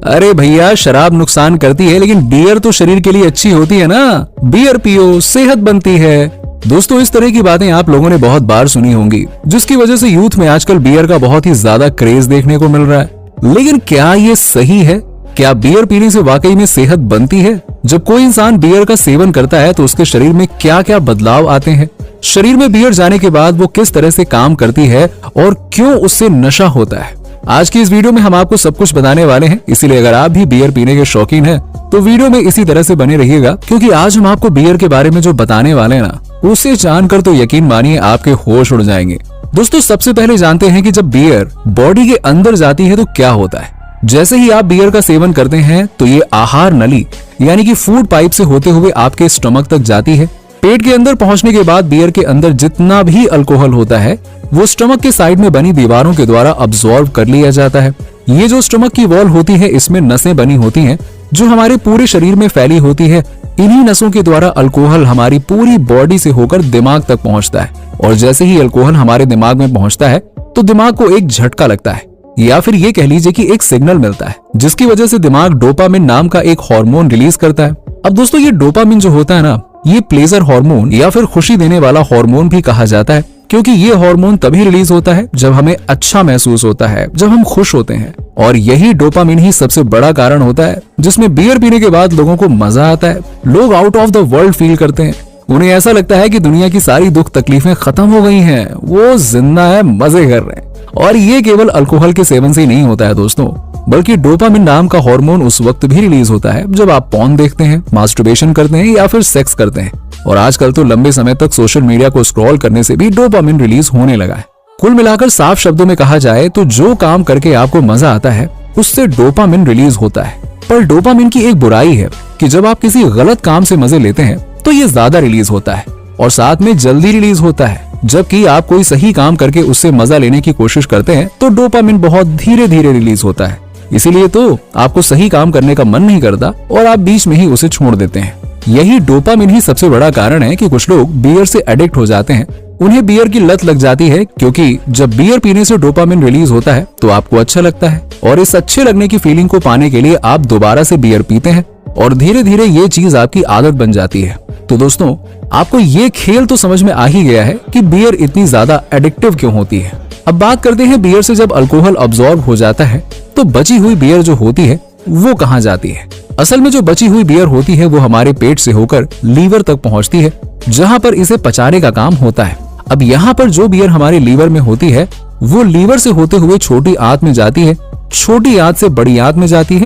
अरे भैया, शराब नुकसान करती है लेकिन बियर तो शरीर के लिए अच्छी होती है ना। बियर पियो, सेहत बनती है। दोस्तों, इस तरह की बातें आप लोगों ने बहुत बार सुनी होंगी, जिसकी वजह से यूथ में आजकल बियर का बहुत ही ज्यादा क्रेज देखने को मिल रहा है। लेकिन क्या ये सही है? क्या बियर पीने से वाकई में सेहत बनती है? जब कोई इंसान बियर का सेवन करता है तो उसके शरीर में क्या क्या बदलाव आते हैं? शरीर में बियर जाने के बाद वो किस तरह से काम करती है और क्यों उससे नशा होता है? आज की इस वीडियो में हम आपको सब कुछ बताने वाले हैं। इसीलिए अगर आप भी बियर पीने के शौकीन हैं तो वीडियो में इसी तरह से बने रहिएगा, क्योंकि आज हम आपको बियर के बारे में जो बताने वाले हैं ना, उसे जानकर तो यकीन मानिए आपके होश उड़ जाएंगे। दोस्तों, सबसे पहले जानते हैं कि जब बियर बॉडी के अंदर जाती है तो क्या होता है। जैसे ही आप बियर का सेवन करते हैं तो ये आहार नली यानी कि फूड पाइप से होते हुए आपके स्टमक तक जाती है। पेट के अंदर पहुंचने के बाद बियर के अंदर जितना भी अल्कोहल होता है वो स्टमक के साइड में बनी दीवारों के द्वारा अब्सॉर्ब कर लिया जाता है। ये जो स्टमक की वॉल होती है, इसमें नसें बनी होती हैं जो हमारे पूरे शरीर में फैली होती है। इन्हीं नसों के द्वारा अल्कोहल हमारी पूरी बॉडी से होकर दिमाग तक पहुंचता है, और जैसे ही अल्कोहल हमारे दिमाग में पहुंचता है तो दिमाग को एक झटका लगता है, या फिर ये कह लीजिए कि एक सिग्नल मिलता है, जिसकी वजह से दिमाग डोपामिन नाम का एक हार्मोन रिलीज करता है। अब दोस्तों, ये डोपामिन जो होता है ना, ये प्लेजर हार्मोन या फिर खुशी देने वाला हार्मोन भी कहा जाता है, क्योंकि ये हार्मोन तभी रिलीज होता है जब हमें अच्छा महसूस होता है, जब हम खुश होते हैं। और यही डोपामिन ही सबसे बड़ा कारण होता है जिसमें बियर पीने के बाद लोगों को मजा आता है। लोग out of the world feel करते हैं। उन्हें ऐसा लगता है कि दुनिया की सारी दुख तकलीफें खत्म हो गई हैं, वो जिंदा है, मजे कर रहे हैं। और ये केवल अल्कोहल के सेवन से ही नहीं होता है दोस्तों, बल्कि डोपामिन नाम का हार्मोन उस वक्त भी रिलीज होता है जब आप पॉर्न देखते हैं, मास्टरबेशन करते हैं या फिर सेक्स करते हैं। और आजकल तो लंबे समय तक सोशल मीडिया को स्क्रॉल करने से भी डोपामिन रिलीज होने लगा है। कुल मिलाकर साफ शब्दों में कहा जाए तो जो काम करके आपको मजा आता है उससे डोपामिन रिलीज होता है। पर डोपामिन की एक बुराई है कि जब आप किसी गलत काम से मजे लेते हैं तो ये ज्यादा रिलीज होता है और साथ में जल्दी रिलीज होता है, जबकि आप कोई सही काम करके उससे मजा लेने की कोशिश करते हैं तो डोपामिन बहुत धीरे धीरे रिलीज होता है। इसीलिए तो आपको सही काम करने का मन नहीं करता और आप बीच में ही उसे छोड़ देते हैं। यही डोपामिन ही सबसे बड़ा कारण है कि कुछ लोग बियर से एडिक्ट हो जाते हैं। उन्हें बियर की लत लग जाती है, क्योंकि जब बियर पीने से डोपामिन रिलीज होता है तो आपको अच्छा लगता है, और इस अच्छे लगने की फीलिंग को पाने के लिए आप दोबारा से बियर पीते हैं और धीरे धीरे ये चीज आपकी आदत बन जाती है। तो दोस्तों, आपको ये खेल तो समझ में आ ही गया है कि बियर इतनी ज्यादा एडिक्टिव क्यों होती है। अब बात करते हैं बियर से जब अल्कोहल अब्सॉर्ब हो जाता है तो बची हुई बियर जो होती है वो कहाँ जाती है। असल में जो बची हुई बियर होती है वो हमारे पेट से होकर लीवर तक पहुंचती है, जहां पर इसे पचाने का काम होता है। अब यहाँ पर जो बियर हमारे लीवर में होती है वो लीवर से होते हुए छोटी आंत में जाती है, छोटी आंत से बड़ी आंत में जाती है,